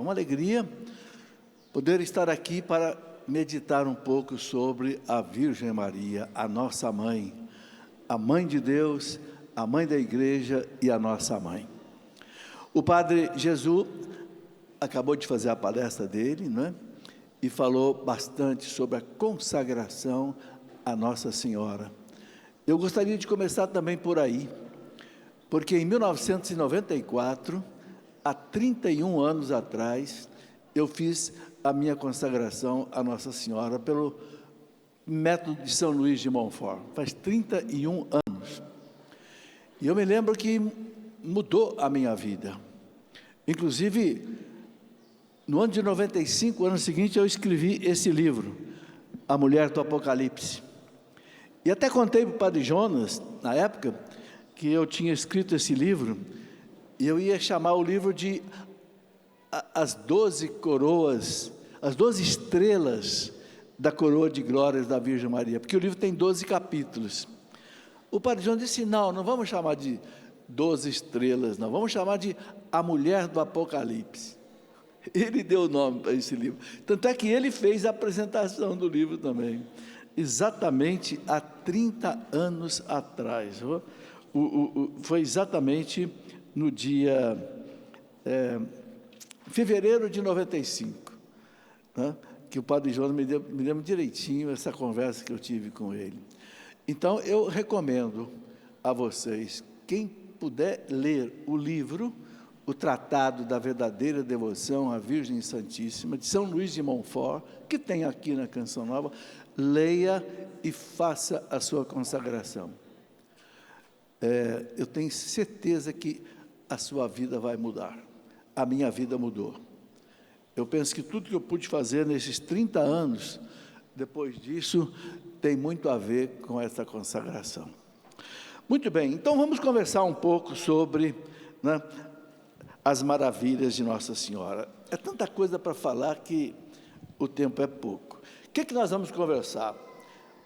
uma alegria poder estar aqui para meditar um pouco sobre a Virgem Maria, a nossa mãe, a mãe de Deus, a mãe da igreja e a nossa mãe. O Padre Jesus acabou de fazer a palestra dele, né? E falou bastante sobre a consagração a Nossa Senhora. Eu gostaria de começar também por aí, porque em 1994, há 31 anos atrás, eu fiz a minha consagração a Nossa Senhora pelo método de São Luís de Montfort. Faz 31 anos. E eu me lembro que mudou a minha vida. Inclusive, no ano de 95, ano seguinte, eu escrevi esse livro, A Mulher do Apocalipse. E até contei para o Padre Jonas, na época, que eu tinha escrito esse livro, e eu ia chamar o livro de As 12 Coroas, as 12 Estrelas da Coroa de Glórias da Virgem Maria, porque o livro tem 12 capítulos. O Padre Jonas disse, não vamos chamar de 12 estrelas, não, vamos chamar de A Mulher do Apocalipse. Ele deu o nome para esse livro, tanto é que ele fez a apresentação do livro também, exatamente há 30 anos atrás, foi exatamente no dia, fevereiro de 95, né, que o Padre Jonas me lembra direitinho essa conversa que eu tive com ele. Então, eu recomendo a vocês, quem puder ler o livro, o Tratado da Verdadeira Devoção à Virgem Santíssima, de São Luís de Montfort, que tem aqui na Canção Nova, leia e faça a sua consagração. Eu tenho certeza que a sua vida vai mudar. A minha vida mudou. Eu penso que tudo que eu pude fazer nesses 30 anos, depois disso, tem muito a ver com essa consagração. Muito bem, então vamos conversar um pouco sobre, né, as maravilhas de Nossa Senhora. É tanta coisa para falar que o tempo é pouco. O que nós vamos conversar?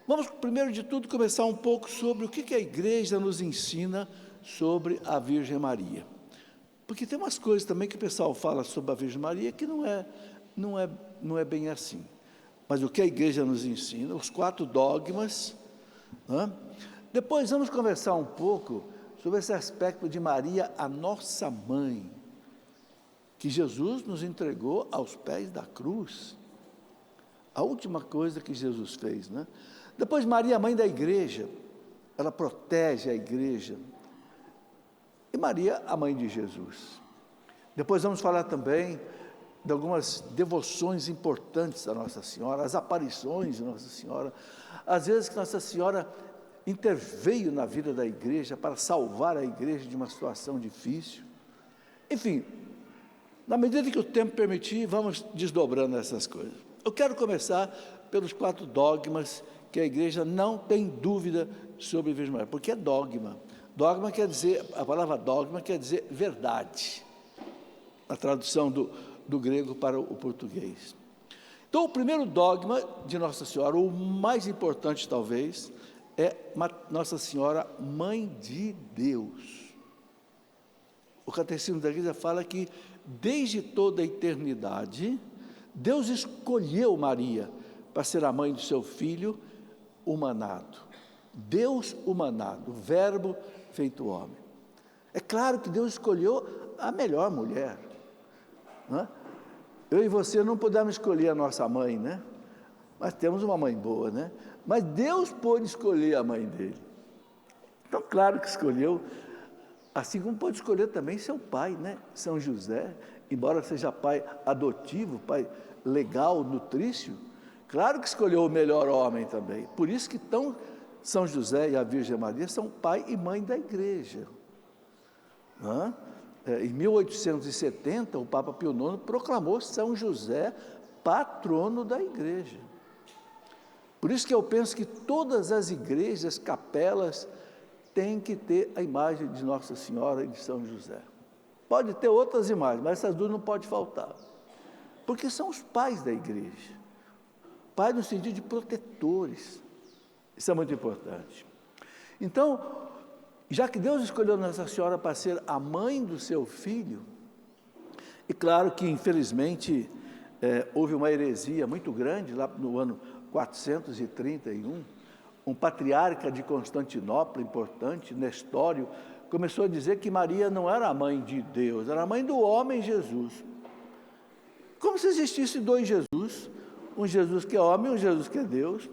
Vamos, primeiro de tudo, conversar um pouco sobre o que a igreja nos ensina sobre a Virgem Maria. Porque tem umas coisas também que o pessoal fala sobre a Virgem Maria que não é bem assim. Mas o que a igreja nos ensina, os 4 dogmas, né? Depois vamos conversar um pouco sobre esse aspecto de Maria, a nossa mãe, que Jesus nos entregou aos pés da cruz, a última coisa que Jesus fez, né? Depois Maria, mãe da igreja, ela protege a igreja, e Maria, a mãe de Jesus. Depois vamos falar também de algumas devoções importantes a Nossa Senhora, as aparições de Nossa Senhora, às vezes que Nossa Senhora interveio na vida da igreja para salvar a igreja de uma situação difícil. Enfim, na medida que o tempo permitir, vamos desdobrando essas coisas. Eu quero começar pelos 4 dogmas que a igreja não tem dúvida sobre a Virgem Maria, porque é dogma. Dogma quer dizer, a palavra dogma quer dizer verdade, a tradução do grego para o português. Então, o primeiro dogma de Nossa Senhora, o mais importante talvez, é Nossa Senhora, Mãe de Deus. O Catecismo da Igreja fala que, desde toda a eternidade, Deus escolheu Maria para ser a mãe do seu Filho humanado. Deus humanado, o Verbo feito homem. É claro que Deus escolheu a melhor mulher, né? Eu e você não podemos escolher a nossa mãe, né? Mas temos uma mãe boa, né? Mas Deus pôde escolher a mãe dele. Então, claro que escolheu, assim como pode escolher também seu pai, né? São José, embora seja pai adotivo, pai legal, nutrício, claro que escolheu o melhor homem também. Por isso que São José e a Virgem Maria são pai e mãe da igreja. Em 1870, o Papa Pio IX proclamou São José patrono da igreja. Por isso que eu penso que todas as igrejas, capelas, têm que ter a imagem de Nossa Senhora e de São José. Pode ter outras imagens, mas essas 2 não podem faltar. Porque são os pais da igreja. Pais no sentido de protetores. Isso é muito importante. Então, já que Deus escolheu Nossa Senhora para ser a mãe do seu Filho, E claro que, infelizmente, houve uma heresia muito grande, lá no ano 431, um patriarca de Constantinopla, importante, Nestório, começou a dizer que Maria não era a mãe de Deus, era a mãe do homem Jesus. Como se existisse dois Jesus, um Jesus que é homem e um Jesus que é Deus.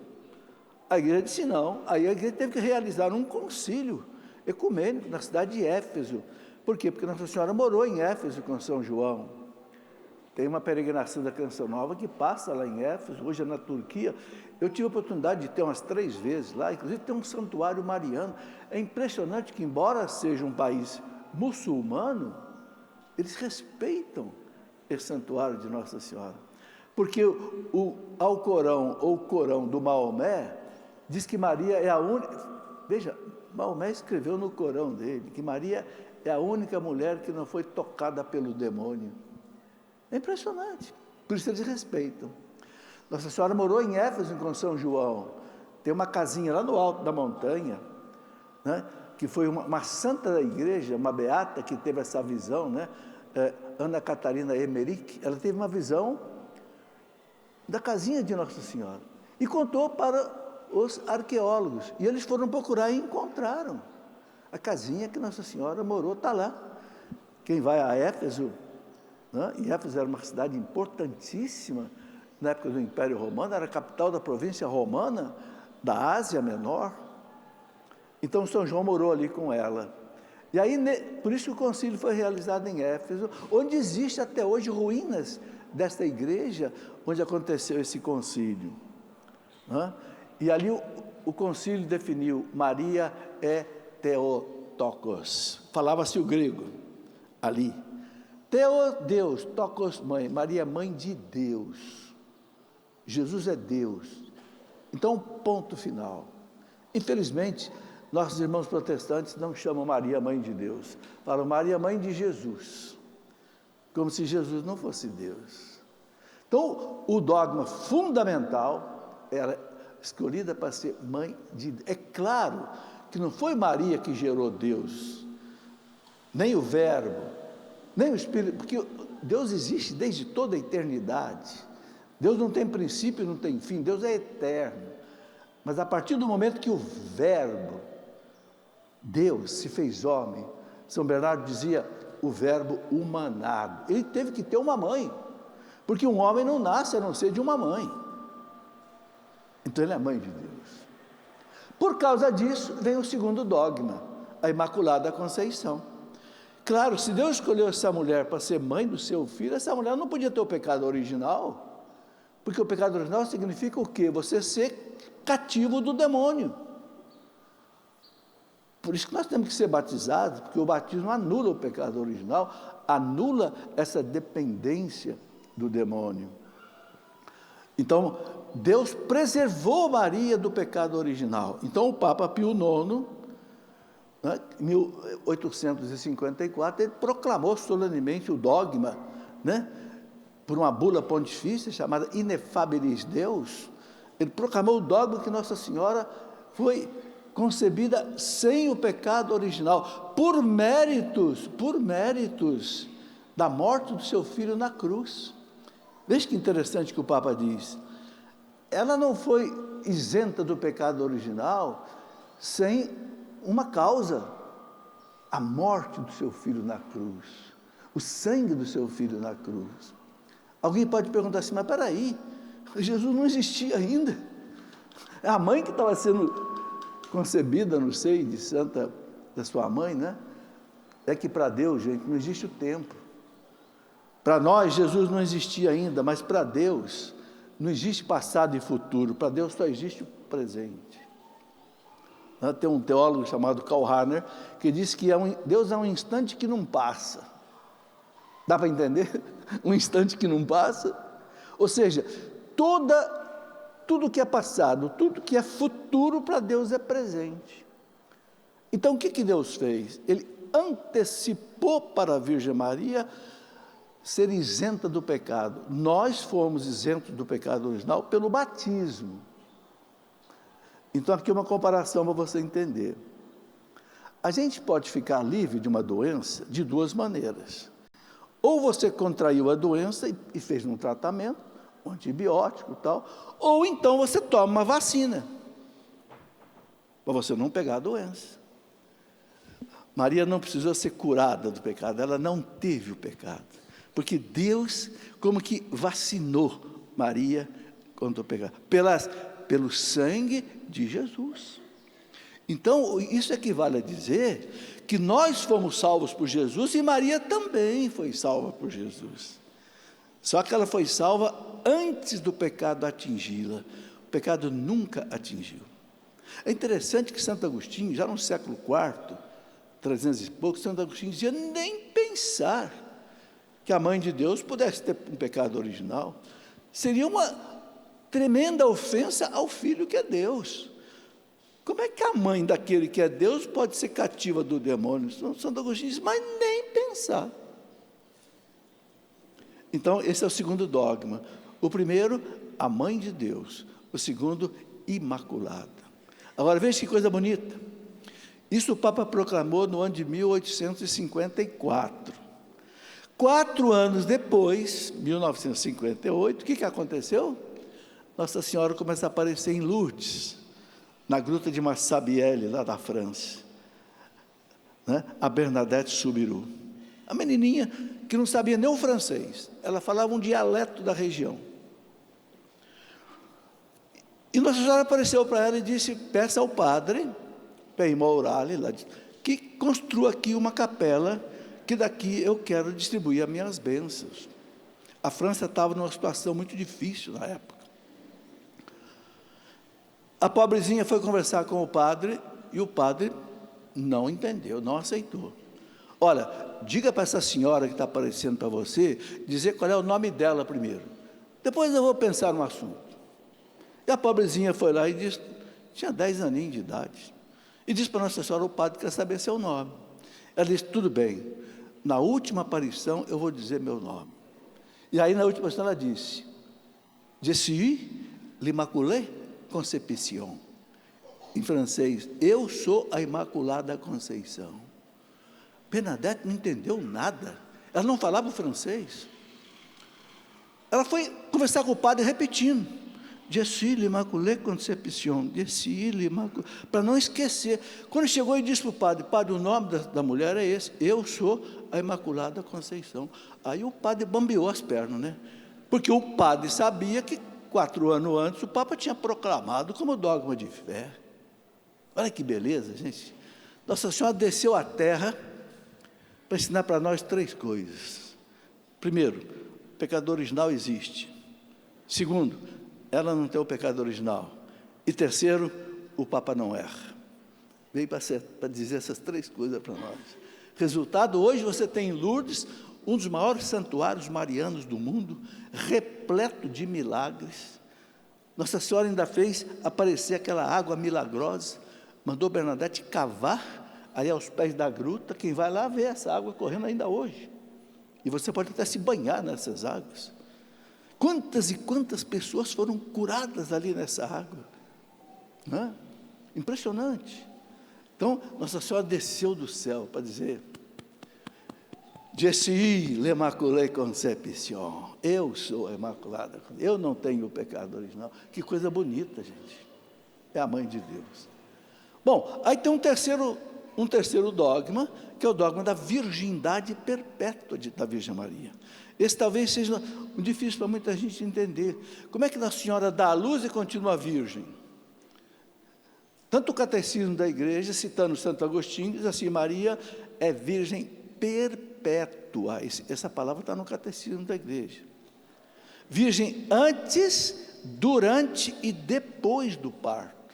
A igreja disse não, aí a igreja teve que realizar um concílio ecumênico na cidade de Éfeso. Por quê? Porque Nossa Senhora morou em Éfeso com São João. Tem uma peregrinação da Canção Nova que passa lá em Éfeso, hoje é na Turquia. Eu tive a oportunidade de ter umas 3 vezes lá, inclusive tem um santuário mariano. É impressionante que, embora seja um país muçulmano, eles respeitam esse santuário de Nossa Senhora. Porque o Alcorão, ou Corão do Maomé, diz que Maria é a única... Veja, Maomé escreveu no Corão dele que Maria é a única mulher que não foi tocada pelo demônio. É impressionante, por isso eles respeitam. Nossa Senhora morou em Éfeso com São João. Tem uma casinha lá no alto da montanha, né, que foi uma santa da igreja, uma beata que teve essa visão, né, Ana Catarina Emmerich. Ela teve uma visão da casinha de Nossa Senhora e contou para os arqueólogos, e eles foram procurar e encontraram a casinha que Nossa Senhora morou, está lá. Quem vai a Éfeso, né? E Éfeso era uma cidade importantíssima na época do Império Romano, era a capital da província romana da Ásia Menor. Então São João morou ali com ela. E aí, por isso que o concílio foi realizado em Éfeso, onde existe até hoje ruínas desta igreja onde aconteceu esse concílio, né? E ali o concílio definiu: Maria é Theotokos. Falava-se o grego ali. Deus, Tokos, mãe. Maria é mãe de Deus. Jesus é Deus. Então, ponto final. Infelizmente, nossos irmãos protestantes não chamam Maria mãe de Deus. Falam Maria mãe de Jesus. Como se Jesus não fosse Deus. Então, o dogma fundamental era escolhida para ser mãe de Deus. É claro que não foi Maria que gerou Deus, nem o Verbo, nem o Espírito, porque Deus existe desde toda a eternidade. Deus não tem princípio, não tem fim, Deus é eterno. Mas a partir do momento que o Verbo, Deus, se fez homem, São Bernardo dizia, o Verbo humanado, ele teve que ter uma mãe, porque um homem não nasce a não ser de uma mãe. Então ele é mãe de Deus. Por causa disso, vem o segundo dogma, a Imaculada Conceição. Claro, se Deus escolheu essa mulher para ser mãe do seu filho, essa mulher não podia ter o pecado original, porque o pecado original significa o quê? Você ser cativo do demônio. Por isso que nós temos que ser batizados, porque o batismo anula o pecado original, anula essa dependência do demônio. Então, Deus preservou Maria do pecado original. Então, o Papa Pio IX, né, em 1854, ele proclamou solenemente o dogma, né, por uma bula pontifícia chamada Ineffabilis Deus. Ele proclamou o dogma que Nossa Senhora foi concebida sem o pecado original, por méritos da morte do seu filho na cruz. Veja que interessante que o Papa diz. Ela não foi isenta do pecado original sem uma causa, a morte do seu filho na cruz, o sangue do seu filho na cruz. Alguém pode perguntar assim, mas peraí, Jesus não existia ainda, é a mãe que estava sendo concebida no seio de santa da sua mãe, né? É que para Deus, gente, não existe o tempo. Para nós, Jesus não existia ainda, mas para Deus não existe passado e futuro, para Deus só existe o presente. Tem um teólogo chamado Karl Rahner, que diz que Deus é um instante que não passa. Dá para entender? Um instante que não passa. Ou seja, tudo que é passado, tudo que é futuro, para Deus é presente. Então, o que Deus fez? Ele antecipou para a Virgem Maria ser isenta do pecado. Nós fomos isentos do pecado original pelo batismo. Então, aqui uma comparação para você entender. A gente pode ficar livre de uma doença de duas maneiras. Ou você contraiu a doença e fez um tratamento, um antibiótico e tal, ou então você toma uma vacina, para você não pegar a doença. Maria não precisou ser curada do pecado, ela não teve o pecado, porque Deus como que vacinou Maria contra o pecado, pelo sangue de Jesus. Então, isso equivale a dizer que nós fomos salvos por Jesus e Maria também foi salva por Jesus. Só que ela foi salva antes do pecado atingi-la. O pecado nunca atingiu. É interessante que Santo Agostinho, já no século IV, 300 e pouco, Santo Agostinho dizia nem pensar que a mãe de Deus pudesse ter um pecado original. Seria uma tremenda ofensa ao Filho que é Deus. Como é que a mãe daquele que é Deus pode ser cativa do demônio? Santo Agostinho diz, mas nem pensar. Então, esse é o segundo dogma. O primeiro, a mãe de Deus. O segundo, imaculada. Agora, veja que coisa bonita. Isso o Papa proclamou no ano de 1854. 4 anos depois, 1958, o que aconteceu? Nossa Senhora começa a aparecer em Lourdes, na gruta de Massabielle, lá da França, né? A Bernadette Soubirous, a menininha que não sabia nem o francês, ela falava um dialeto da região. E Nossa Senhora apareceu para ela e disse, peça ao padre, Peimorale, que construa aqui uma capela, que daqui eu quero distribuir as minhas bênçãos. A França estava numa situação muito difícil na época. A pobrezinha foi conversar com o padre, e o padre não entendeu, não aceitou. Olha, diga para essa senhora que está aparecendo para você, dizer qual é o nome dela primeiro. Depois eu vou pensar no assunto. E a pobrezinha foi lá e disse, tinha 10 aninhos de idade, e disse para Nossa Senhora, o padre quer saber seu nome. Ela disse, tudo bem, na última aparição eu vou dizer meu nome. E aí na última aparição ela disse, Je suis l'Immaculée Conception. Em francês, eu sou a Imaculada Conceição. Bernadette não entendeu nada, ela não falava francês. Ela foi conversar com o padre repetindo, Je suis l'Immaculée Conception, Je suis l'Immaculée, para não esquecer. Quando chegou e disse para o padre, padre, o nome da mulher é esse, eu sou a Imaculada Conceição. Aí o padre bambeou as pernas, né? Porque o padre sabia que 4 anos antes o Papa tinha proclamado como dogma de fé. Olha que beleza, gente. Nossa Senhora desceu à terra para ensinar para nós 3 coisas. Primeiro, o pecado original existe. Segundo, ela não tem o pecado original. E terceiro, o Papa não erra. Veio para dizer essas 3 coisas para nós. Resultado, hoje você tem em Lourdes um dos maiores santuários marianos do mundo, repleto de milagres. Nossa Senhora ainda fez aparecer aquela água milagrosa, mandou Bernadette cavar aí aos pés da gruta, quem vai lá vê essa água correndo ainda hoje. E você pode até se banhar nessas águas. Quantas e quantas pessoas foram curadas ali nessa água? Não é? Impressionante. Então, Nossa Senhora desceu do céu para dizer, Je suis l'Immaculée Conception, eu sou a Imaculada, eu não tenho o pecado original. Que coisa bonita, gente. É a mãe de Deus. Bom, aí tem um terceiro dogma, que é o dogma da virgindade perpétua da Virgem Maria. Esse talvez seja difícil para muita gente entender. Como é que Nossa Senhora dá a luz e continua virgem? Tanto o catecismo da igreja, citando Santo Agostinho, diz assim, Maria é virgem perpétua. Essa palavra está no catecismo da igreja. Virgem antes, durante e depois do parto.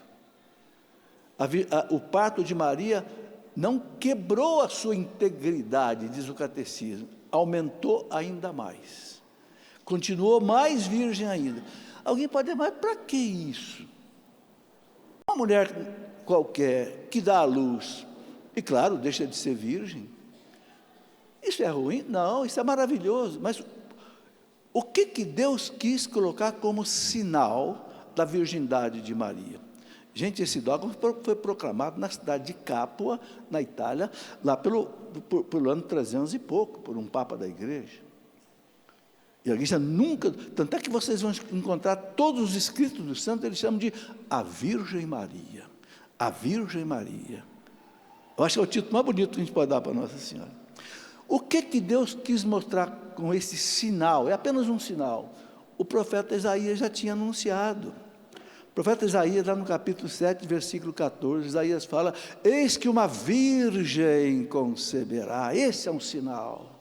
O parto de Maria não quebrou a sua integridade, diz o catecismo, aumentou ainda mais. Continuou mais virgem ainda. Alguém pode dizer, mas para que isso? Uma mulher qualquer que dá à luz, e claro, deixa de ser virgem, isso é ruim? Não, isso é maravilhoso, mas o que Deus quis colocar como sinal da virgindade de Maria? Gente, esse dogma foi proclamado na cidade de Capua, na Itália, lá pelo ano 300 e pouco, por um papa da igreja. E a igreja nunca, tanto é que vocês vão encontrar todos os escritos dos santos, eles chamam de a Virgem Maria. A Virgem Maria. Eu acho que é o título mais bonito que a gente pode dar para Nossa Senhora. O que Deus quis mostrar com esse sinal? É apenas um sinal. O profeta Isaías já tinha anunciado. O profeta Isaías, lá no capítulo 7, versículo 14, Isaías fala: eis que uma virgem conceberá. Esse é um sinal.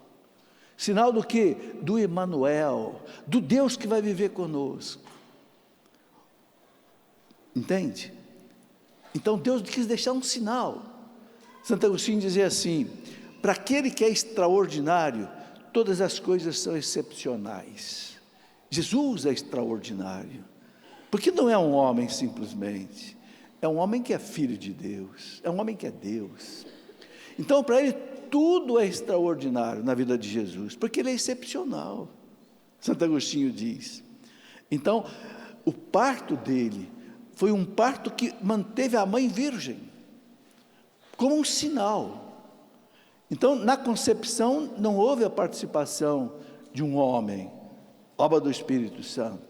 Sinal do quê? Do Emanuel, do Deus que vai viver conosco. Entende? Então Deus quis deixar um sinal. Santo Agostinho dizia assim: para aquele que é extraordinário, todas as coisas são excepcionais. Jesus é extraordinário, porque não é um homem simplesmente, é um homem que é filho de Deus, é um homem que é Deus. Então para ele tudo é extraordinário na vida de Jesus, porque ele é excepcional. Santo Agostinho diz. Então, o parto dele foi um parto que manteve a mãe virgem, como um sinal. Então, na concepção, não houve a participação de um homem, obra do Espírito Santo.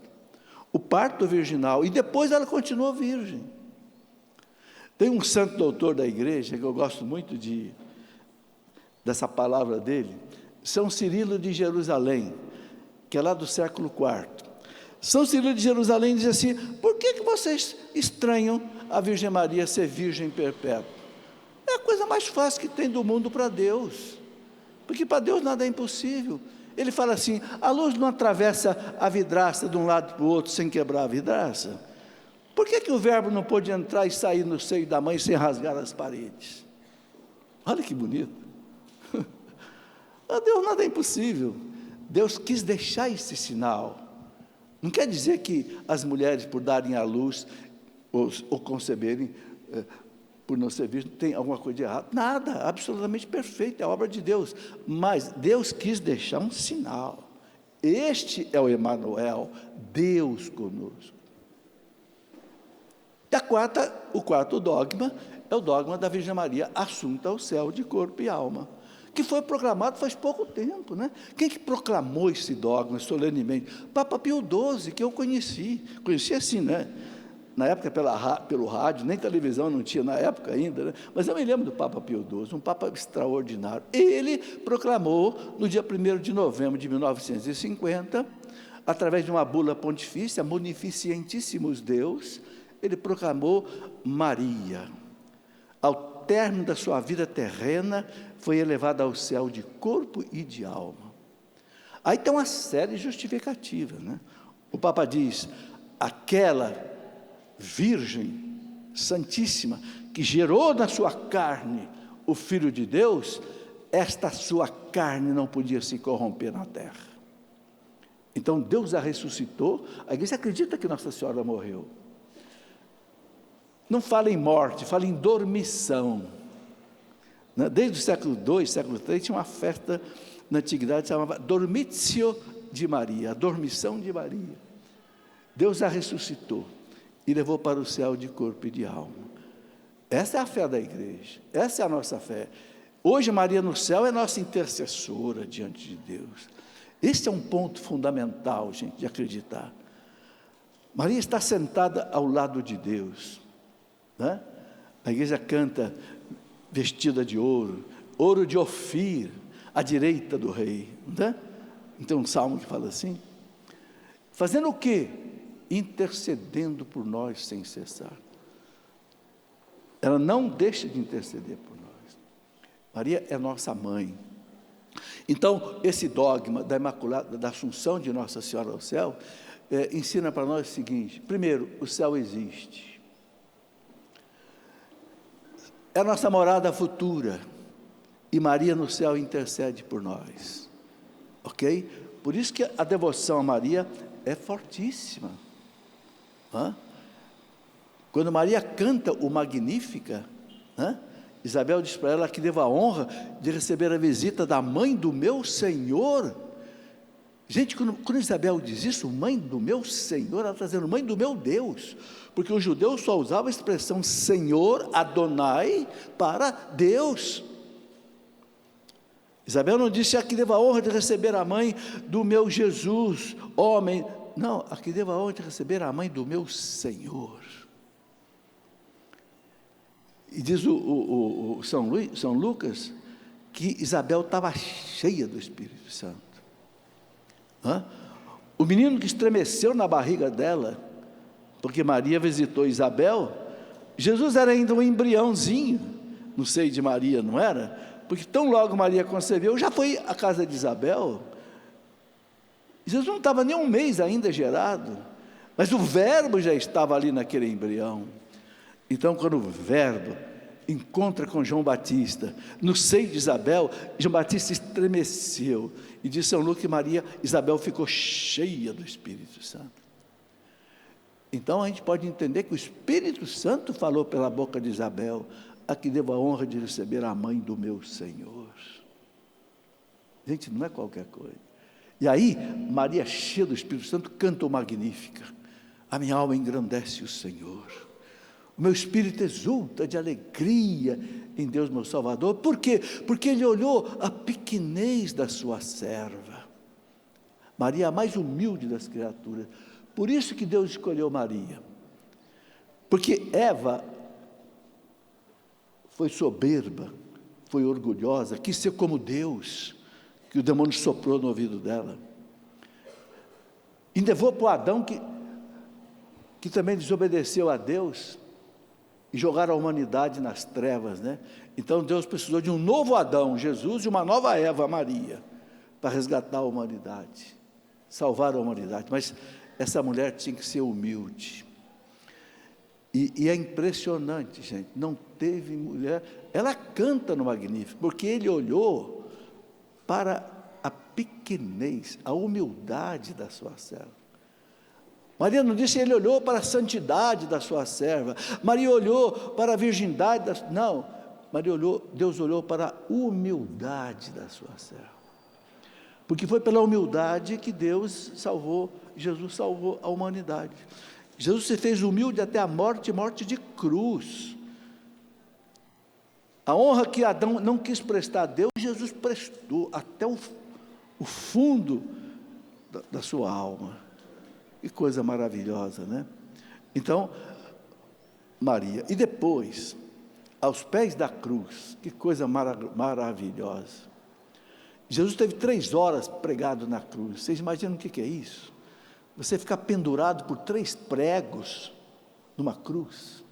O parto virginal, e depois ela continuou virgem. Tem um santo doutor da igreja, que eu gosto muito dessa palavra dele, São Cirilo de Jerusalém, que é lá do século IV. São Cirilo de Jerusalém diz assim: por que vocês estranham a Virgem Maria ser virgem perpétua? É a coisa mais fácil que tem do mundo para Deus, porque para Deus nada é impossível. Ele fala assim: a luz não atravessa a vidraça de um lado para o outro sem quebrar a vidraça. Por que o verbo não pôde entrar e sair no seio da mãe sem rasgar as paredes? Olha que bonito. A Deus nada é impossível. Deus quis deixar esse sinal. Não quer dizer que as mulheres, por darem à luz ou conceberem, por não ser virgem, tem alguma coisa de errado. Nada, absolutamente perfeito, é a obra de Deus. Mas Deus quis deixar um sinal. Este é o Emanuel, Deus conosco. O quarto dogma é o dogma da Virgem Maria assunta ao céu de corpo e alma, que foi proclamado faz pouco tempo, né? Quem que proclamou esse dogma solenemente? Papa Pio XII, que eu conheci assim, né? Na época pelo rádio, nem televisão não tinha na época ainda, né? Mas eu me lembro do Papa Pio XII, um Papa extraordinário. Ele proclamou no dia 1º de novembro de 1950, através de uma bula pontifícia, Munificientissimus Deus, ele proclamou Maria. Ao término da sua vida terrena, foi elevada ao céu de corpo e de alma. Aí tem uma série justificativa, né? O Papa diz: aquela Virgem Santíssima, que gerou na sua carne o Filho de Deus, esta sua carne não podia se corromper na terra. Então Deus a ressuscitou. A igreja acredita que Nossa Senhora morreu. Não fala em morte, fala em dormição. Desde o século II, século III, tinha uma festa na antiguidade que se chamava Dormitio de Maria, a dormição de Maria. Deus a ressuscitou e levou para o céu de corpo e de alma. Essa é a fé da igreja, essa é a nossa fé. Hoje Maria no céu é nossa intercessora diante de Deus. Este é um ponto fundamental, gente, de acreditar. Maria está sentada ao lado de Deus, né? A igreja canta vestida de ouro, ouro de Ofir, à direita do rei, né? Então um salmo que fala assim, fazendo o quê? Intercedendo por nós sem cessar. Ela não deixa de interceder por nós. Maria é nossa mãe. Então esse dogma da Imaculada, da Assunção de Nossa Senhora ao céu, ensina para nós o seguinte: primeiro, o céu existe. É a nossa morada futura, e Maria no céu intercede por nós, ok? Por isso que a devoção a Maria é fortíssima. Quando Maria canta o Magnífica, Isabel diz para ela que devo a honra de receber a visita da mãe do meu Senhor. Gente, quando Isabel diz isso, mãe do meu Senhor, ela está dizendo mãe do meu Deus, porque os judeus só usavam a expressão Senhor, Adonai, para Deus. Isabel não disse: aqui devo a honra de receber a mãe do meu Jesus, homem. Não, aqui devo a honra de receber a mãe do meu Senhor. E diz São Lucas que Isabel estava cheia do Espírito Santo. O menino que estremeceu na barriga dela, porque Maria visitou Isabel, Jesus era ainda um embriãozinho no seio de Maria, não era? Porque tão logo Maria concebeu, já foi à casa de Isabel. Jesus não estava nem um mês ainda gerado, mas o verbo já estava ali naquele embrião. Então, quando o verbo encontra com João Batista no seio de Isabel, João Batista estremeceu, e diz São Lucas que Isabel ficou cheia do Espírito Santo. Então a gente pode entender que o Espírito Santo falou pela boca de Isabel: aqui devo a honra de receber a mãe do meu Senhor. Gente, não é qualquer coisa. E aí Maria, cheia do Espírito Santo, canta o Magnífica: a minha alma engrandece o Senhor, o meu espírito exulta de alegria em Deus meu Salvador. Por quê? Porque Ele olhou a pequenez da sua serva. Maria, a mais humilde das criaturas. Por isso que Deus escolheu Maria. Porque Eva foi soberba, foi orgulhosa, quis ser como Deus, que o demônio soprou no ouvido dela. E levou para o Adão, que também desobedeceu a Deus, e jogaram a humanidade nas trevas, né? Então Deus precisou de um novo Adão, Jesus, e uma nova Eva, Maria, para resgatar a humanidade, salvar a humanidade. Mas essa mulher tinha que ser humilde. E é impressionante, gente, não teve mulher. Ela canta no Magnífico, porque Ele olhou para a pequenez, a humildade da sua serva. Maria não disse: Ele olhou para a santidade da sua serva. Maria olhou para a virgindade não, Deus olhou para a humildade da sua serva. Porque foi pela humildade que Jesus salvou a humanidade. Jesus se fez humilde até a morte de cruz. A honra que Adão não quis prestar a Deus, Jesus prestou até o fundo da sua alma. Que coisa maravilhosa, né? Então, Maria, e depois, aos pés da cruz, que coisa maravilhosa. Jesus teve 3 horas pregado na cruz. Vocês imaginam o que é isso? Você ficar pendurado por 3 pregos numa cruz.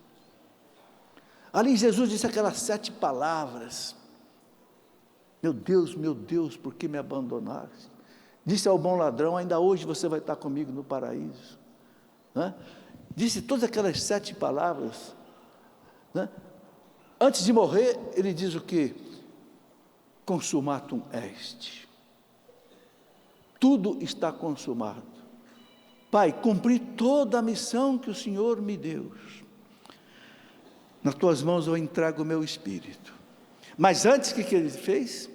Ali Jesus disse aquelas 7 palavras: meu Deus, por que me abandonaste? Disse ao bom ladrão: ainda hoje você vai estar comigo no paraíso. Disse todas aquelas 7 palavras. Antes de morrer, ele diz o quê? Consumatum est. Tudo está consumado. Pai, cumpri toda a missão que o Senhor me deu. Nas tuas mãos eu entrego o meu espírito. Mas antes, o que ele fez?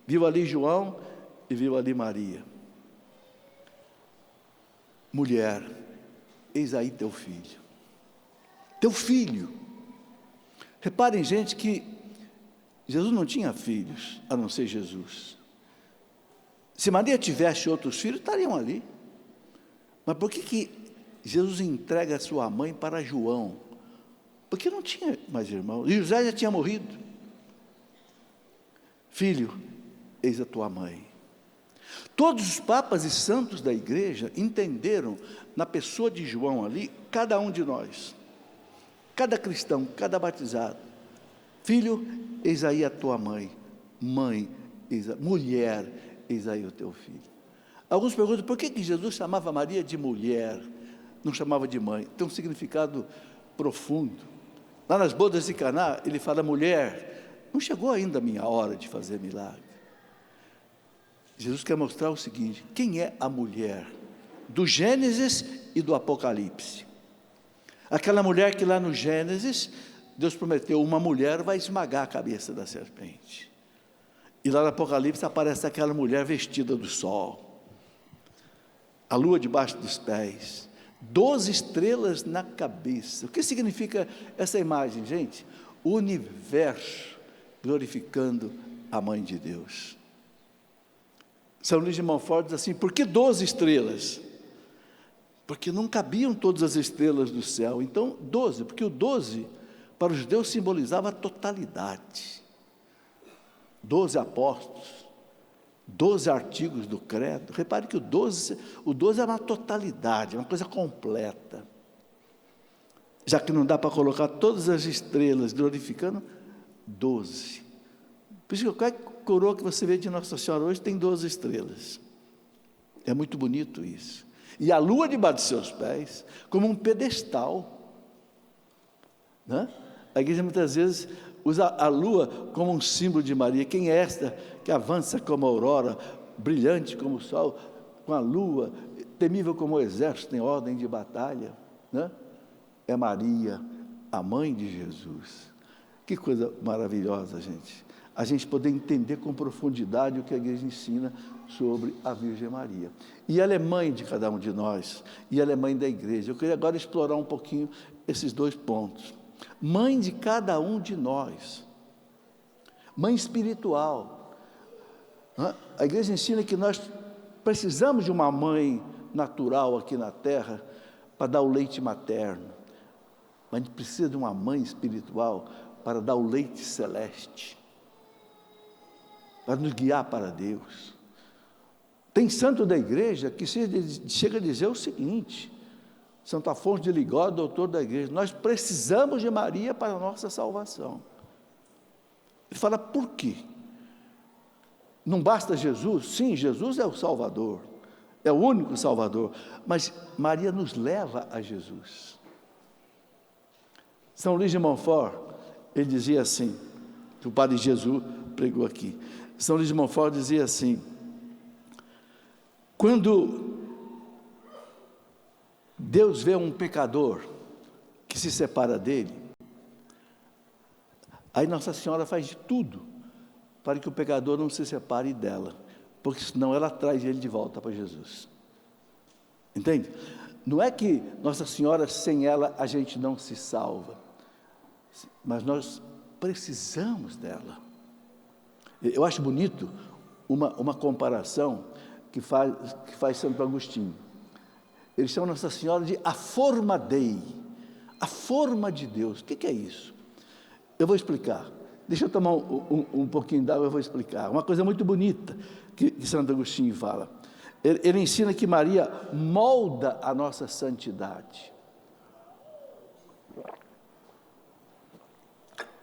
Viu ali João e viu ali Maria. Mulher, eis aí teu filho. Teu filho. Reparem, gente, que Jesus não tinha filhos, a não ser Jesus. Se Maria tivesse outros filhos, estariam ali. Mas por que Jesus entrega a sua mãe para João? Porque não tinha mais irmãos, e José já tinha morrido. Filho, eis a tua mãe. Todos os papas e santos da igreja entenderam, na pessoa de João ali, cada um de nós, cada cristão, cada batizado: filho, eis aí a tua mãe. Mãe, mulher, eis aí o teu filho. Alguns perguntam: por que Jesus chamava Maria de mulher, não chamava de mãe? Tem um significado profundo. Lá nas bodas de Caná, ele fala: mulher, não chegou ainda a minha hora de fazer milagre. Jesus quer mostrar o seguinte: quem é a mulher do Gênesis e do Apocalipse? Aquela mulher que lá no Gênesis, Deus prometeu: uma mulher vai esmagar a cabeça da serpente. E lá no Apocalipse aparece aquela mulher vestida do sol. a lua debaixo dos pés, 12 estrelas na cabeça. O que significa essa imagem, gente? O universo glorificando a Mãe de Deus. São Luís de Montfort diz assim: por que 12 estrelas? Porque não cabiam todas as estrelas do céu. Então, 12, porque o 12, para os judeus, simbolizava a totalidade. 12 apóstolos, 12 artigos do credo. Repare que o 12 é uma totalidade, é uma coisa completa. Já que não dá para colocar todas as estrelas glorificando, 12. Por isso que qualquer coroa que você vê de Nossa Senhora hoje tem 12 estrelas. É muito bonito isso. E a lua debaixo de seus pés, como um pedestal, né? A igreja muitas vezes usa a lua como um símbolo de Maria. Quem é esta que avança como a aurora, brilhante como o sol, com a lua, temível como o exército em ordem de batalha, né? É Maria, a mãe de Jesus. Que coisa maravilhosa, gente. A gente poder entender com profundidade o que a igreja ensina sobre a Virgem Maria. E ela é mãe de cada um de nós, e ela é mãe da igreja. Eu queria agora explorar um pouquinho esses dois pontos. Mãe de cada um de nós, mãe espiritual. A igreja ensina que nós precisamos de uma mãe natural aqui na terra para dar o leite materno, mas a gente precisa de uma mãe espiritual para dar o leite celeste, para nos guiar para Deus. Tem santo da igreja que chega a dizer o seguinte: Santo Afonso de Ligório, doutor da igreja, nós precisamos de Maria para a nossa salvação. Ele fala, por quê? Não basta Jesus? Sim, Jesus é o Salvador, é o único Salvador, mas Maria nos leva a Jesus. São Luís de Montfort, ele dizia assim, que o Padre Jesus pregou aqui. São Luís de Montfort dizia assim: quando Deus vê um pecador que se separa dele, aí Nossa Senhora faz de tudo para que o pecador não se separe dela, porque senão ela traz ele de volta para Jesus. Entende? Não é que Nossa Senhora, sem ela, a gente não se salva, mas nós precisamos dela. Eu acho bonito uma comparação que faz Santo Agostinho. Eles chamam Nossa Senhora de a forma Dei, a forma de Deus. O que é isso? Eu vou explicar. Deixa eu tomar um pouquinho d'água, eu vou explicar. Uma coisa muito bonita que Santo Agostinho fala. Ele ensina que Maria molda a nossa santidade.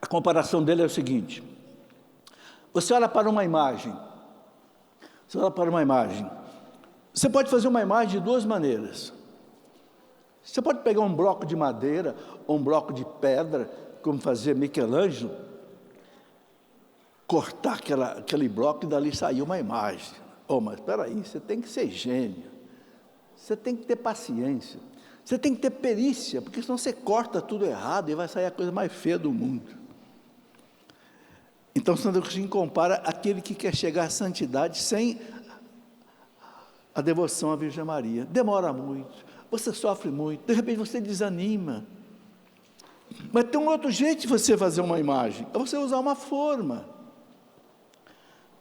A comparação dele é o seguinte: você olha para uma imagem, você pode fazer uma imagem de duas maneiras. Você pode pegar um bloco de madeira ou um bloco de pedra, como fazia Michelangelo, cortar aquele bloco e dali sair uma imagem. Mas espera aí, você tem que ser gênio, você tem que ter paciência, você tem que ter perícia, porque senão você corta tudo errado e vai sair a coisa mais feia do mundo. Então, Santo Agostinho compara aquele que quer chegar à santidade sem a devoção à Virgem Maria. Demora muito, você sofre muito, de repente você desanima. Mas tem um outro jeito de você fazer uma imagem, é você usar uma forma.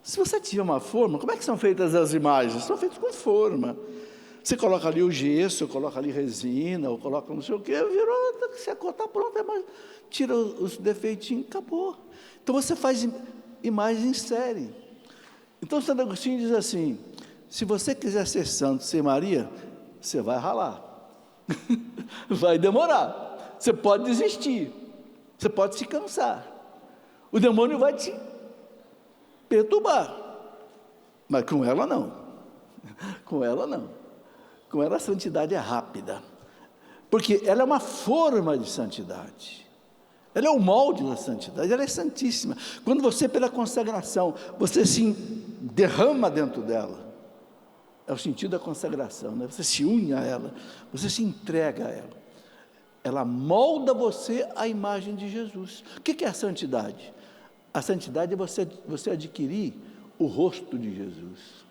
Se você tiver uma forma, como é que são feitas as imagens? São feitas com forma. Você coloca ali o gesso, coloca ali resina, ou coloca não sei o quê, virou, se a cor está pronta, tira os defeitinhos, acabou. Então você faz imagem em série. Então Santo Agostinho diz assim: se você quiser ser santo sem Maria, você vai ralar, vai demorar, você pode desistir, você pode se cansar, o demônio vai te perturbar, mas com ela não, com ela não, com ela a santidade é rápida, porque ela é uma forma de santidade, ela é o molde da santidade, ela é santíssima. Quando você, pela consagração, você se derrama dentro dela, é o sentido da consagração, né? Você se une a ela, você se entrega a ela molda você à imagem de Jesus. O que é a santidade? A santidade é você adquirir o rosto de Jesus.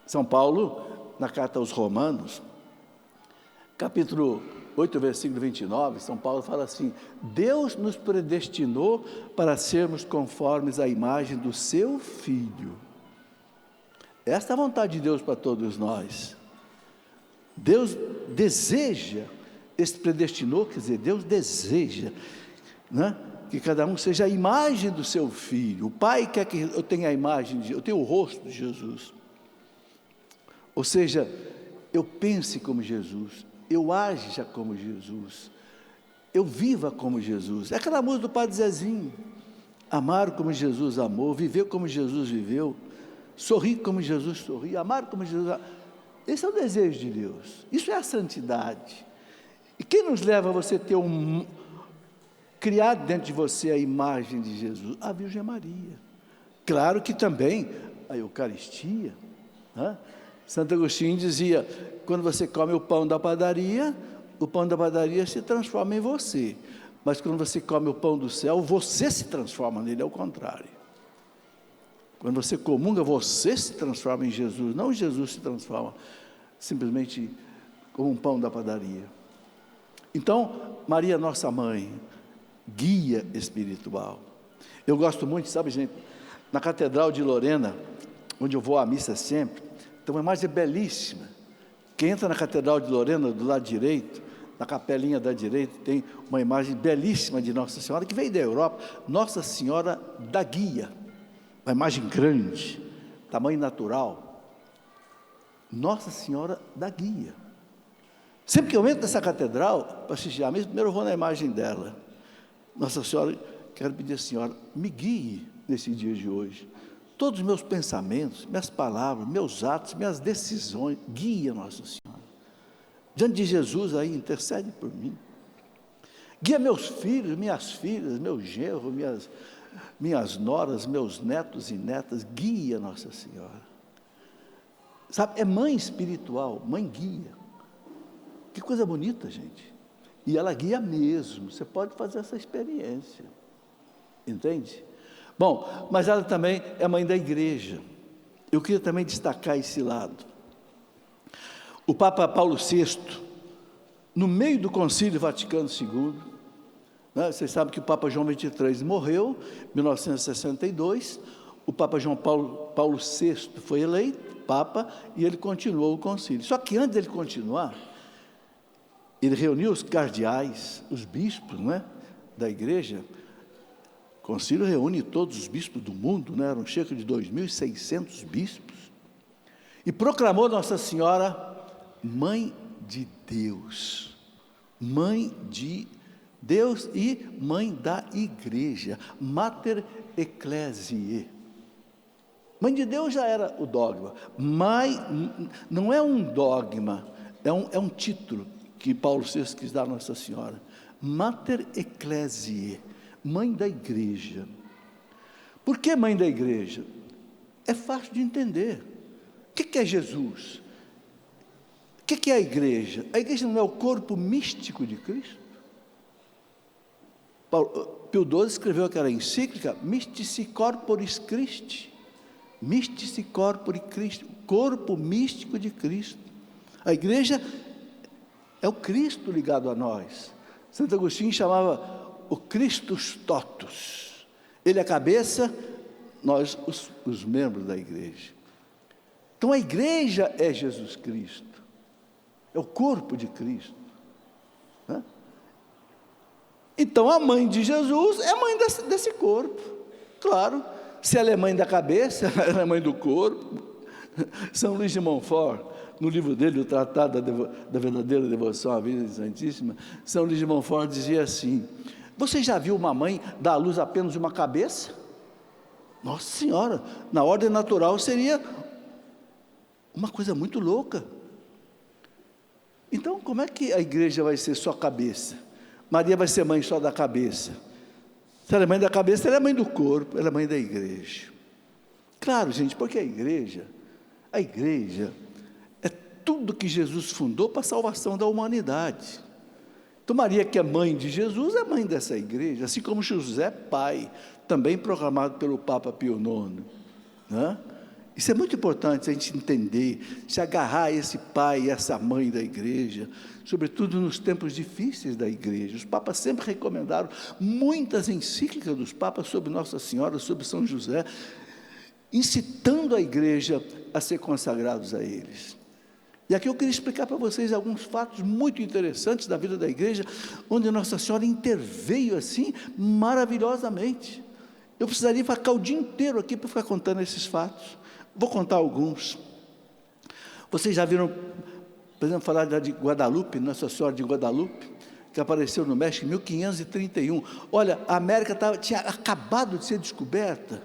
São Paulo, na carta aos Romanos, capítulo 8, versículo 29, São Paulo fala assim: Deus nos predestinou para sermos conformes à imagem do seu Filho. Esta é a vontade de Deus para todos nós. Deus deseja, esse predestinou, quer dizer, Deus deseja, né, que cada um seja a imagem do seu Filho. O Pai quer que eu tenha a imagem, eu tenha o rosto de Jesus. Ou seja, eu pense como Jesus, eu aja como Jesus, eu viva como Jesus. É aquela música do Padre Zezinho: amar como Jesus amou, viver como Jesus viveu, sorrir como Jesus sorriu, amar como Jesus. Esse é o desejo de Deus, isso é a santidade. E quem nos leva a você ter criar dentro de você a imagem de Jesus? A Virgem Maria. Claro que também a Eucaristia, né? Santo Agostinho dizia: quando você come o pão da padaria se transforma em você, mas quando você come o pão do céu, você se transforma nele, é o contrário. Quando você comunga, você se transforma em Jesus, não Jesus se transforma simplesmente como um pão da padaria. Então, Maria, nossa mãe, guia espiritual. Eu gosto muito, sabe, gente, na Catedral de Lorena, onde eu vou à missa sempre, tem uma imagem belíssima. Quem entra na Catedral de Lorena, do lado direito, na capelinha da direita, tem uma imagem belíssima de Nossa Senhora, que veio da Europa, Nossa Senhora da Guia, uma imagem grande, tamanho natural, Nossa Senhora da Guia. Sempre que eu entro nessa catedral, para assistir a missa, primeiro eu vou na imagem dela. Nossa Senhora, quero pedir à Senhora, me guie nesse dia de hoje. Todos os meus pensamentos, minhas palavras, meus atos, minhas decisões, guia Nossa Senhora. Diante de Jesus aí, intercede por mim. Guia meus filhos, minhas filhas, meu genro, minhas noras, meus netos e netas, guia Nossa Senhora. Sabe, é mãe espiritual, mãe guia. Que coisa bonita, gente. E ela guia mesmo, você pode fazer essa experiência. Entende? Bom, mas ela também é mãe da igreja. Eu queria também destacar esse lado. O Papa Paulo VI, no meio do Concílio Vaticano II, né, vocês sabem que o Papa João XXIII morreu em 1962, o Papa João Paulo VI foi eleito Papa e ele continuou o concílio. Só que antes dele continuar, ele reuniu os cardeais, os bispos, né, da igreja. O concílio reúne todos os bispos do mundo, né, eram cerca de 2.600 bispos, e proclamou Nossa Senhora Mãe de Deus, Mãe de Deus e Mãe da Igreja, Mater Ecclesiae. Mãe de Deus já era o dogma, mas não é um dogma, é um título que Paulo VI quis dar a Nossa Senhora, Mater Ecclesiae, Mãe da Igreja. Por que Mãe da Igreja? É fácil de entender. O que é Jesus? O que é a igreja? A igreja não é o corpo místico de Cristo? Pio XII escreveu aquela encíclica, Mystici Corporis Christi, Mystici Corporis Christi, corpo místico de Cristo. A igreja é o Cristo ligado a nós. Santo Agostinho chamava o Christus totus. Ele é a cabeça, nós os membros da igreja. Então a igreja é Jesus Cristo, é o corpo de Cristo, né? Então a mãe de Jesus é mãe desse corpo, claro. Se ela é mãe da cabeça, ela é mãe do corpo. São Luís de Montfort, no livro dele, o Tratado da Verdadeira Devoção à Virgem Santíssima, São Luís de Montfort dizia assim: você já viu uma mãe dar à luz apenas uma cabeça? Nossa Senhora, na ordem natural seria uma coisa muito louca. Então, como é que a igreja vai ser só cabeça? Maria vai ser mãe só da cabeça. Se ela é mãe da cabeça, ela é mãe do corpo, ela é mãe da igreja. Claro, gente, porque a igreja é tudo que Jesus fundou para a salvação da humanidade. Então Maria, que é mãe de Jesus, é mãe dessa igreja, assim como José, pai, também proclamado pelo Papa Pio IX, né? Isso é muito importante a gente entender, se agarrar a esse pai e essa mãe da igreja, sobretudo nos tempos difíceis da igreja. Os papas sempre recomendaram muitas encíclicas dos papas sobre Nossa Senhora, sobre São José, incitando a igreja a ser consagrados a eles. E aqui eu queria explicar para vocês alguns fatos muito interessantes da vida da igreja, onde Nossa Senhora interveio assim maravilhosamente. Eu precisaria ficar o dia inteiro aqui para ficar contando esses fatos. Vou contar alguns. Vocês já viram, por exemplo, falar de Guadalupe, Nossa Senhora de Guadalupe, que apareceu no México em 1531. Olha, a América tinha acabado de ser descoberta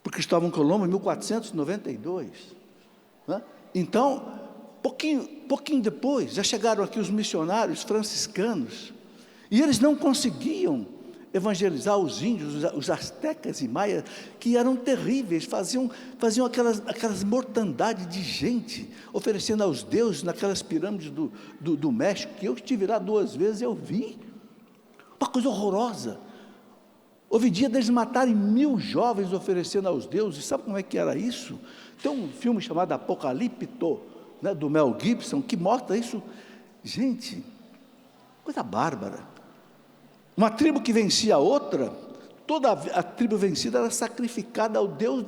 por Cristóvão Colombo em 1492. Né? Então, pouquinho depois, já chegaram aqui os missionários franciscanos, e eles não conseguiam evangelizar os índios, os astecas e maias, que eram terríveis, faziam aquelas mortandades de gente, oferecendo aos deuses naquelas pirâmides do México, que eu estive lá 2 vezes, eu vi, uma coisa horrorosa. Houve dia deles matarem 1000 jovens oferecendo aos deuses. Sabe como é que era isso? Tem um filme chamado Apocalipto, né, do Mel Gibson, que mostra isso. Gente, coisa bárbara. Uma tribo que vencia a outra, toda a tribo vencida era sacrificada ao Deus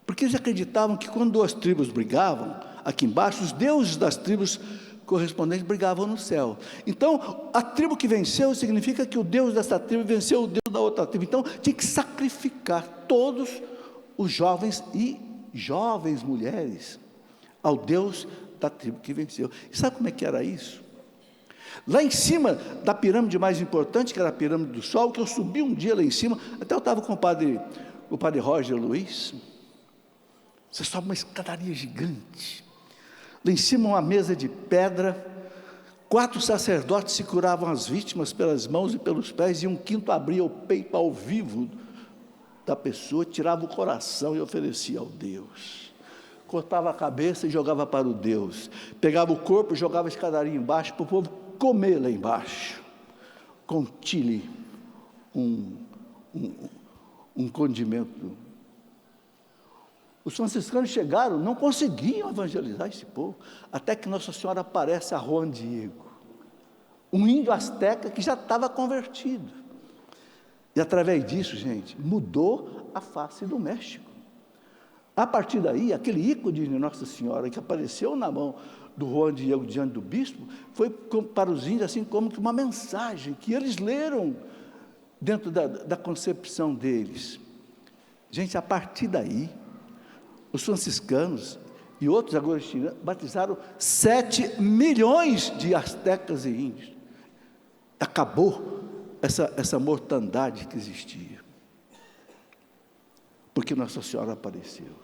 porque eles acreditavam que quando 2 tribos brigavam, aqui embaixo, os deuses das tribos correspondentes brigavam no céu. Então, a tribo que venceu significa que o Deus dessa tribo venceu o Deus da outra tribo. Então, tinha que sacrificar todos os jovens e jovens mulheres ao Deus da tribo que venceu. E sabe como é que era isso? Lá em cima da pirâmide mais importante, que era a pirâmide do Sol, que eu subi um dia lá em cima, até eu estava com o padre Roger Luiz. Você sobe uma escadaria gigante. Lá em cima uma mesa de pedra, 4 sacerdotes se curavam as vítimas pelas mãos e pelos pés, e um quinto abria o peito ao vivo da pessoa, tirava o coração e oferecia ao Deus. Cortava a cabeça e jogava para o Deus. Pegava o corpo e jogava a escadaria embaixo para o povo comer lá embaixo, com chile, um condimento. Os franciscanos chegaram, não conseguiam evangelizar esse povo, até que Nossa Senhora aparece a Juan Diego, um índio asteca que já estava convertido. E através disso, gente, mudou a face do México. A partir daí, aquele ícone de Nossa Senhora que apareceu na mão do Juan Diego diante do bispo, foi para os índios assim como que uma mensagem que eles leram dentro da concepção deles. Gente, a partir daí, os franciscanos e outros agostinianos batizaram 7 milhões de astecas e índios. Acabou essa mortandade que existia, porque Nossa Senhora apareceu.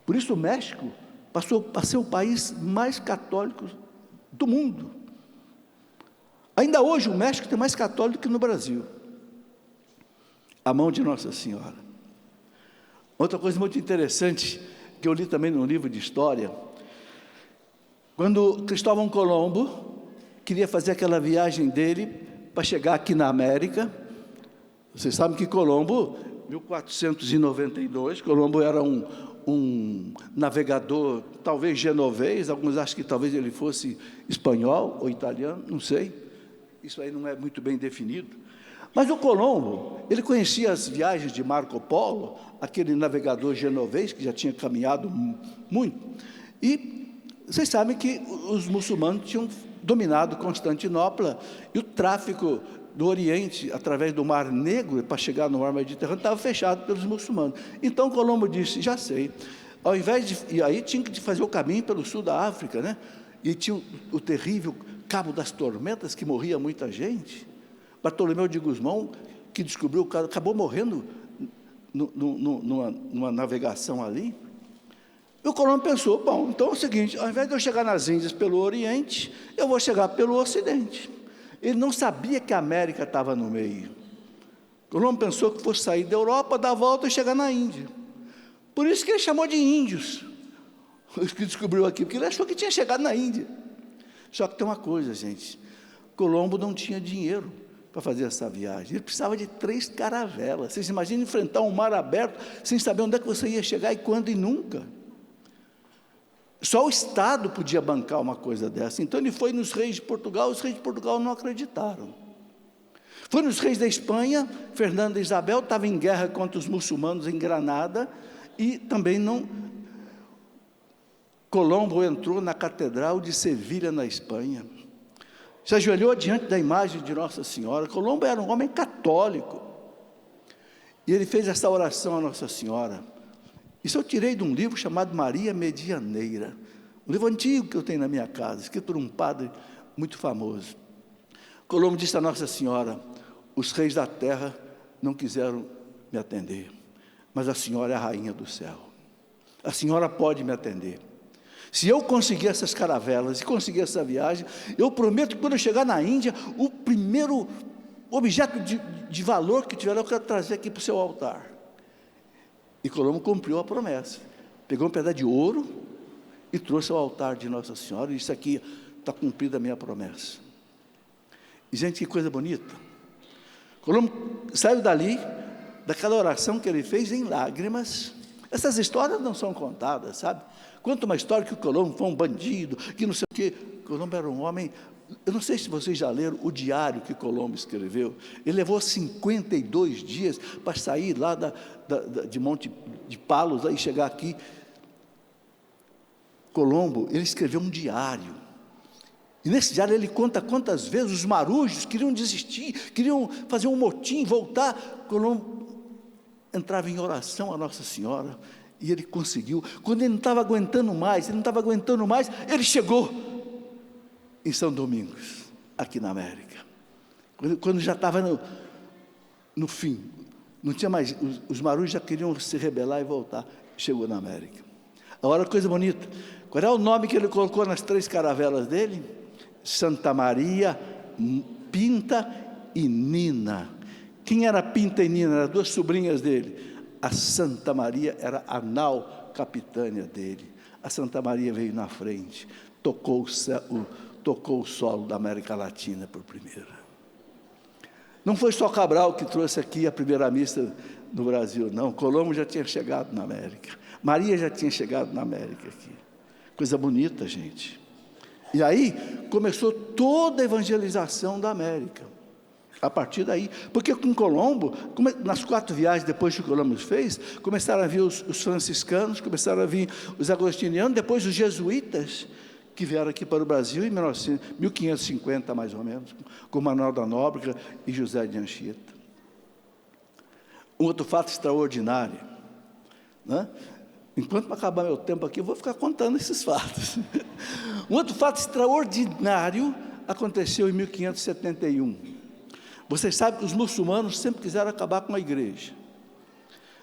Por isso o México passou a ser o país mais católico do mundo. Ainda hoje o México tem mais católico que no Brasil. A mão de Nossa Senhora. Outra coisa muito interessante, que eu li também no livro de história, quando Cristóvão Colombo queria fazer aquela viagem dele para chegar aqui na América, vocês sabem que Colombo, 1492, Colombo era um navegador, talvez genovês, alguns acham que talvez ele fosse espanhol ou italiano, não sei, isso aí não é muito bem definido, mas o Colombo, ele conhecia as viagens de Marco Polo, aquele navegador genovês que já tinha caminhado muito, e vocês sabem que os muçulmanos tinham dominado Constantinopla, e o tráfico do Oriente, através do Mar Negro, para chegar no Mar Mediterrâneo, estava fechado pelos muçulmanos. Então Colombo disse, já sei, ao invés de... E aí tinha que fazer o caminho pelo sul da África, né? E tinha o terrível Cabo das Tormentas, que morria muita gente. Bartolomeu de Gusmão, que descobriu o caso, acabou morrendo numa navegação ali. E o Colombo pensou, bom, então é o seguinte, ao invés de eu chegar nas Índias pelo Oriente, eu vou chegar pelo Ocidente. Ele não sabia que a América estava no meio. Colombo pensou que fosse sair da Europa, dar a volta e chegar na Índia. Por isso que ele chamou de índios, os que descobriu aqui, porque ele achou que tinha chegado na Índia. Só que tem uma coisa, gente, Colombo não tinha dinheiro para fazer essa viagem. Ele precisava de 3 caravelas. Vocês imaginam enfrentar um mar aberto, sem saber onde é que você ia chegar e quando e nunca. Só o Estado podia bancar uma coisa dessa. Então ele foi nos reis de Portugal, os reis de Portugal não acreditaram. Foi nos reis da Espanha, Fernando e Isabel estavam em guerra contra os muçulmanos em Granada, e também não... Colombo entrou na Catedral de Sevilha, na Espanha, se ajoelhou diante da imagem de Nossa Senhora. Colombo era um homem católico, e ele fez essa oração a Nossa Senhora. Isso eu tirei de um livro chamado Maria Medianeira, um livro antigo que eu tenho na minha casa, escrito por um padre muito famoso. Colombo disse a Nossa Senhora: os reis da terra não quiseram me atender, mas a Senhora é a rainha do céu, a Senhora pode me atender. Se eu conseguir essas caravelas e conseguir essa viagem, eu prometo que quando eu chegar na Índia, o primeiro objeto de valor que tiver, eu quero trazer aqui para o seu altar. E Colombo cumpriu a promessa, pegou um pedaço de ouro e trouxe ao altar de Nossa Senhora, e disse: aqui está cumprida a minha promessa. E gente, que coisa bonita. Colombo saiu dali, daquela oração que ele fez em lágrimas. Essas histórias não são contadas, sabe? Conta uma história que o Colombo foi um bandido, que não sei o quê. Colombo era um homem... Eu não sei se vocês já leram o diário que Colombo escreveu. Ele levou 52 dias para sair lá de Monte de Palos e chegar aqui. Colombo, ele escreveu um diário. E nesse diário ele conta quantas vezes os marujos queriam desistir, queriam fazer um motim, voltar. Colombo entrava em oração a Nossa Senhora, e ele conseguiu. Quando ele não estava aguentando mais, ele chegou em São Domingos, aqui na América. Quando já estava no fim, não tinha mais, os marujos já queriam se rebelar e voltar, chegou na América. Agora, coisa bonita, qual é o nome que ele colocou nas 3 caravelas dele? Santa Maria, Pinta e Nina. Quem era Pinta e Nina? Eram 2 sobrinhas dele. A Santa Maria era a nau capitânia dele. A Santa Maria veio na frente, tocou o solo da América Latina por primeira. Não foi só Cabral que trouxe aqui a primeira missa no Brasil, não. Colombo já tinha chegado na América. Maria já tinha chegado na América aqui. Coisa bonita, gente. E aí começou toda a evangelização da América. A partir daí, porque com Colombo, nas 4 viagens depois que Colombo fez, começaram a vir os franciscanos, começaram a vir os agostinianos, depois os jesuítas, que vieram aqui para o Brasil em 1550, mais ou menos, com Manuel da Nóbrega e José de Anchieta. Um outro fato extraordinário, né? Enquanto não acabar meu tempo aqui, eu vou ficar contando esses fatos. Um outro fato extraordinário aconteceu em 1571. Vocês sabem que os muçulmanos sempre quiseram acabar com a igreja.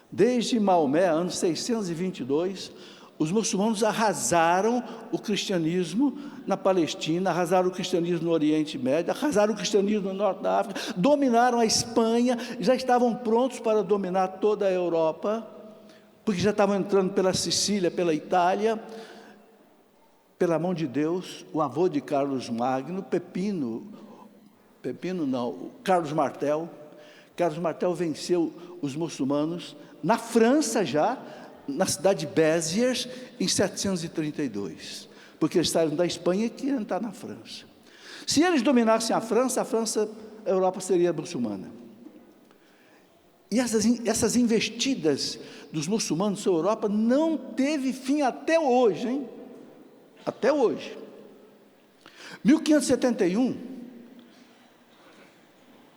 Desde Maomé, ano 622, os muçulmanos arrasaram o cristianismo na Palestina, arrasaram o cristianismo no Oriente Médio, arrasaram o cristianismo no Norte da África, dominaram a Espanha, já estavam prontos para dominar toda a Europa, porque já estavam entrando pela Sicília, pela Itália. Pela mão de Deus, o avô de Carlos Magno, Carlos Martel. Carlos Martel venceu os muçulmanos na França já, na cidade de Béziers, em 732, porque eles saíram da Espanha e queriam entrar na França. Se eles dominassem a Europa seria muçulmana. E essas investidas dos muçulmanos sobre a Europa não teve fim até hoje, hein? Até hoje. 1571,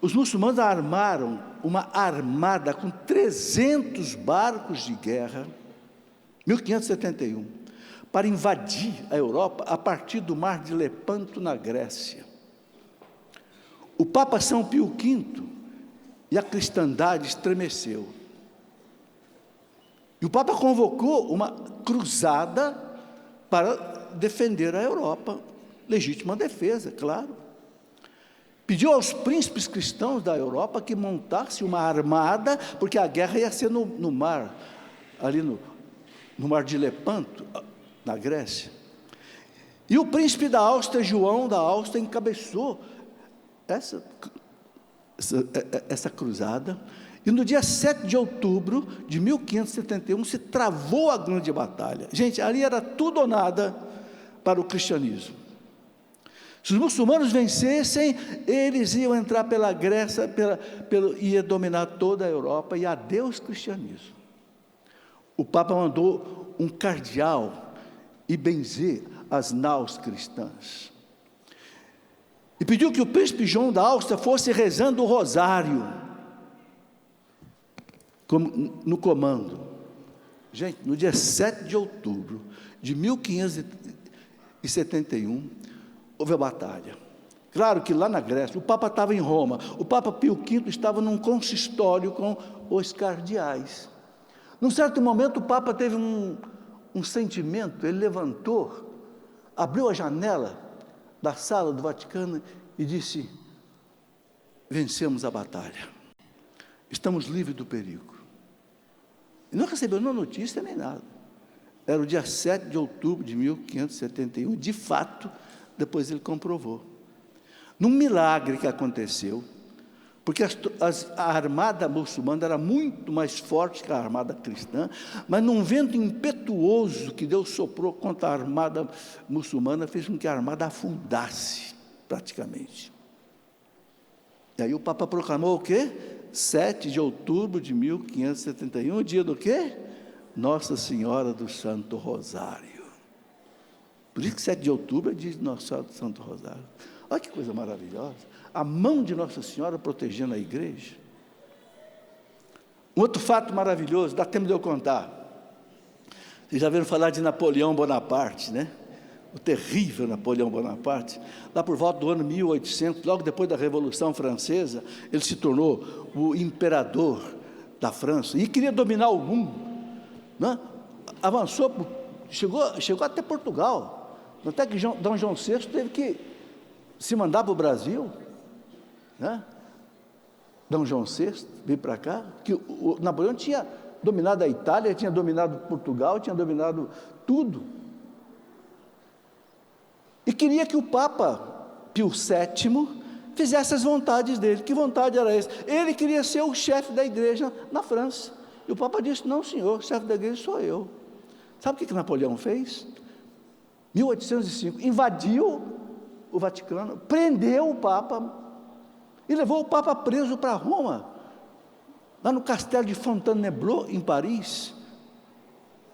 os muçulmanos armaram uma armada com 300 barcos de guerra, 1571, para invadir a Europa a partir do mar de Lepanto, na Grécia. O Papa São Pio V e a cristandade estremeceu. E o Papa convocou uma cruzada para defender a Europa, legítima defesa, claro. Pediu aos príncipes cristãos da Europa que montassem uma armada, porque a guerra ia ser no mar, ali no mar de Lepanto, na Grécia. E o príncipe da Áustria, João da Áustria, encabeçou essa cruzada, e no dia 7 de outubro de 1571 se travou a grande batalha. Gente, ali era tudo ou nada para o cristianismo. Se os muçulmanos vencessem, eles iam entrar pela Grécia, ia dominar toda a Europa, e adeus cristianismo. O Papa mandou um cardeal ir benzer as naus cristãs, e pediu que o príncipe João da Áustria fosse rezando o rosário, no comando. Gente, no dia 7 de outubro de 1571, houve a batalha. Claro que lá na Grécia, o Papa estava em Roma, o Papa Pio V estava num consistório com os cardeais. Num certo momento, o Papa teve um sentimento, ele levantou, abriu a janela da sala do Vaticano e disse: vencemos a batalha, estamos livres do perigo. E não recebeu nenhuma notícia nem nada. Era o dia 7 de outubro de 1571, de fato, depois ele comprovou. Num milagre que aconteceu, porque a armada muçulmana era muito mais forte que a armada cristã, mas num vento impetuoso que Deus soprou contra a armada muçulmana, fez com que a armada afundasse, praticamente. E aí o Papa proclamou o quê? 7 de outubro de 1571, dia do quê? Nossa Senhora do Santo Rosário. Por isso que 7 de outubro é dia de Nossa Senhora do Santo Rosário. Olha que coisa maravilhosa. A mão de Nossa Senhora protegendo a igreja. Um outro fato maravilhoso, dá tempo de eu contar. Vocês já viram falar de Napoleão Bonaparte, né? O terrível Napoleão Bonaparte. Lá por volta do ano 1800, logo depois da Revolução Francesa, ele se tornou o imperador da França e queria dominar o mundo, né? Avançou, chegou até Portugal, até que D. João VI teve que se mandar para o Brasil, né? D. João VI veio para cá, que o Napoleão tinha dominado a Itália, tinha dominado Portugal, tinha dominado tudo, e queria que o Papa Pio VII fizesse as vontades dele. Que vontade era essa? Ele queria ser o chefe da igreja na França, e o Papa disse: não senhor, o chefe da igreja sou eu. Sabe o que Napoleão fez? 1805, invadiu o Vaticano, prendeu o Papa, e levou o Papa preso para Roma, lá no castelo de Fontainebleau, em Paris,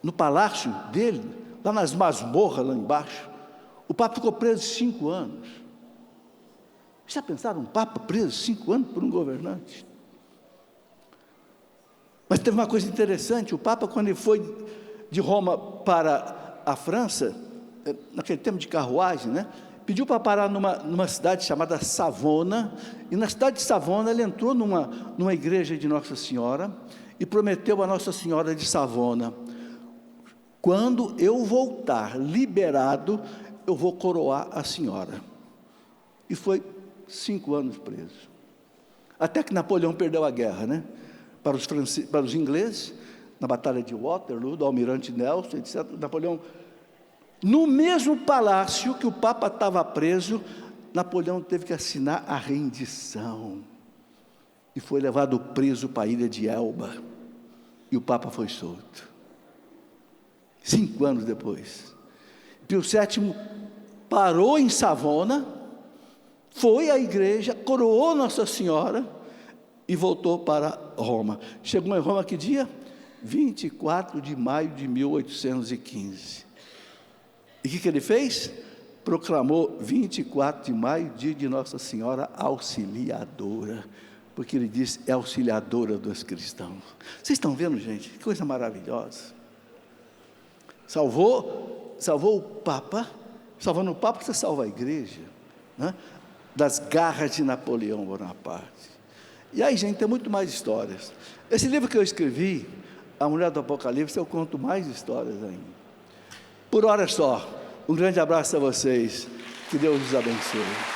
no palácio dele, lá nas masmorras, lá embaixo. O Papa ficou preso 5 anos. Já pensaram, um Papa preso 5 anos por um governante? Mas teve uma coisa interessante, o Papa, quando ele foi de Roma para a França, naquele tempo de carruagem, né, pediu para parar numa cidade chamada Savona, e na cidade de Savona ele entrou numa igreja de Nossa Senhora, e prometeu a Nossa Senhora de Savona: quando eu voltar liberado, eu vou coroar a senhora. E foi 5 anos preso. Até que Napoleão perdeu a guerra, né? Para os ingleses, na Batalha de Waterloo, do Almirante Nelson, etc. Napoleão, no mesmo palácio que o Papa estava preso, Napoleão teve que assinar a rendição. E foi levado preso para a ilha de Elba. E o Papa foi solto. 5 anos depois. Pio VII parou em Savona, foi à igreja, coroou Nossa Senhora e voltou para Roma. Chegou em Roma que dia? 24 de maio de 1815. E o que ele fez? Proclamou 24 de maio, dia de Nossa Senhora Auxiliadora, porque ele disse: é auxiliadora dos cristãos. Vocês estão vendo, gente? Que coisa maravilhosa. Salvou o Papa. Salvando o Papa, você salva a igreja, né? Das garras de Napoleão Bonaparte. E aí, gente, tem muito mais histórias. Esse livro que eu escrevi, A Mulher do Apocalipse, eu conto mais histórias ainda. Por hora só, um grande abraço a vocês, que Deus os abençoe.